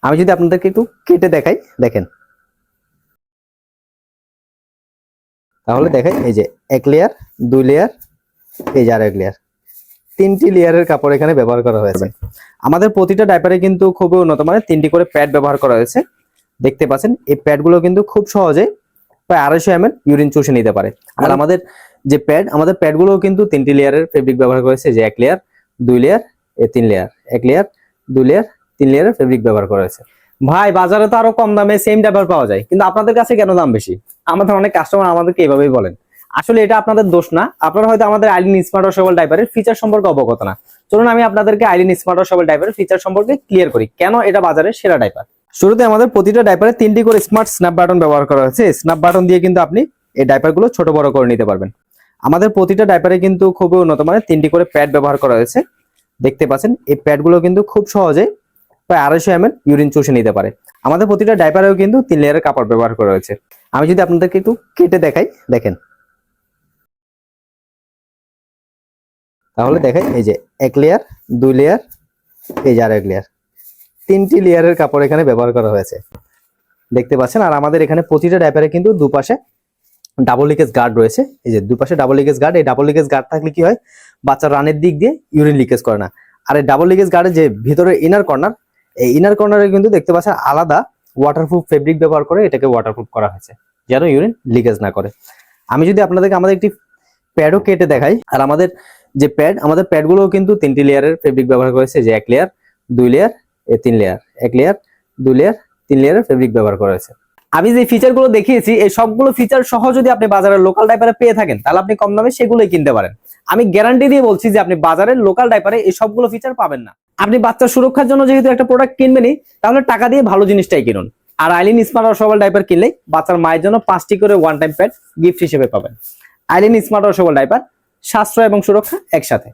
আমি যদি আপনাদেরকে একটু কেটে দেখাই, দেখেন তাহলে দেখেন এই যে এক লেয়ার, দুই লেয়ার, এই যে আরেক লেয়ার, তিনটি লেয়ারের কাপড় এখানে ব্যবহার করা হয়েছে। আমাদের প্রতিটা ডাইপারে কিন্তু খুবই উন্নত মানের 3টি করে প্যাড ব্যবহার করা হয়েছে। দেখতে পাচ্ছেন এই প্যাডগুলো কিন্তু খুব সহজে প্রায় 250 ml ইউরিন চুষে নিতে পারে। আর আমাদের যে প্যাড, আমাদের প্যাডগুলোও কিন্তু 3টি লেয়ারের ফেব্রিক ব্যবহার করেছে, যে এক লেয়ার, দুই লেয়ার, তিন লেয়ার, এক লেয়ার, দুই লেয়ার, তিন লেয়ারের ফেব্রিক ব্যবহার করা হয়েছে। ভাই বাজারে তো আরো কম দামে সেম ডাইপার পাওয়া যায়, কিন্তু আপনাদের কাছে কেন দাম বেশি? আমাদের অনেক কাস্টমার আমাদেরকে এইভাবেই বলেন। আসলে এটা আপনাদের দোষ না, আপনারা হয়তো আমাদের আইলিন স্মার্ট ওয়াশেবল ডাইপারের ফিচার সম্পর্কে অবগত না। চলুন আমি আপনাদেরকে আইলিন স্মার্ট ওয়াশেবল ডাইপারের ফিচার সম্পর্কে ক্লিয়ার করি, কেন এটা বাজারের সেরা ডাইপার। শুরুতে আমাদের প্রতিটা ডাইপারে 3টি করে স্মার্ট স্ন্যাপ বাটন ব্যবহার করা হয়েছে। স্ন্যাপ বাটন দিয়ে কিন্তু আপনি এই ডাইপারগুলো ছোট বড় করে নিতে পারবেন। আমাদের প্রতিটা ডাইপারে কিন্তু খুবই উন্নত মানের 3টি করে প্যাড ব্যবহার করা হয়েছে। দেখতে পাচ্ছেন এই প্যাডগুলো কিন্তু খুব সহজে প্রায় 250 ml ইউরিন চুষে নিতে পারে। আমাদের প্রতিটা ডাইপারেও কিন্তু 3 লেয়ারের কাপড় ব্যবহার করা হয়েছে। আমি যদি আপনাদেরকে একটু কেটে দেখাই, দেখেন তাহলে দেখেন এই যে এক লেয়ার, দুই লেয়ার, এই যে আরেক লেয়ার, তিনটি লেয়ারের কাপড় এখানে ব্যবহার করা হয়েছে। দেখতে পাচ্ছেন। আর আমাদের এখানে প্রতিটা ডাইপারে কিন্তু দুপাশে ডাবল লিকেজ গার্ড রয়েছে। এই যে দুপাশে ডাবল লিকেজ গার্ড, এই ডাবল লিকেজ গার্ড থাকলে কি হয়, বাচ্চার রানের দিক দিয়ে ইউরিন লিকেজ করে না। আর এই ডাবল লিকেজ গার্ডের যে ভিতরে ইনার কর্নার, এই ইনার কর্নারে কিন্তু দেখতে পাচ্ছেন আলাদা ওয়াটারপ্রুফ ফেব্রিক ব্যবহার করে এটাকে ওয়াটারপ্রুফ করা হয়েছে, যেন ইউরিন লিকেজ না করে। আমি যদি আপনাদেরকে আমাদের একটি প্যাডও কেটে দেখাই, আর আমাদের যে প্যাড, আমাদের প্যাডগুলোও কিন্তু 3টি লেয়ারের ফেব্রিক ব্যবহার করেছে, যে এক লেয়ার, দুই লেয়ার, তিন লেয়ার, এক লেয়ার, দুই লেয়ার, তিন লেয়ারের ফেব্রিক ব্যবহার করা হয়েছে। আমি যে ফিচারগুলো দেখিয়েছি এই সবগুলো ফিচার সহ যদি আপনি বাজারের লোকাল ডাইপারে পেয়ে থাকেন, তাহলে আপনি কম দামে সেগুলোই কিনতে পারেন। আমি গ্যারান্টি দিয়ে বলছি যে আপনি বাজারের লোকাল ডাইপারে এই সবগুলো ফিচার পাবেন না। আপনি বাচ্চার সুরক্ষার জন্য যেহেতু একটা প্রোডাক্ট কিনবেনই, তাহলে টাকা দিয়ে ভালো জিনিসটাই কিনুন। আর আইলিন স্মার্ট ওয়াশেবল ডাইপার কিনলেই বাচ্চার মায়ের জন্য 5টি করে ওয়ান টাইম প্যাড গিফট হিসেবে পাবেন। আইলিন স্মার্ট ওয়াশেবল ডাইপার, সাশ্রয় এবং সুরক্ষা একসাথে।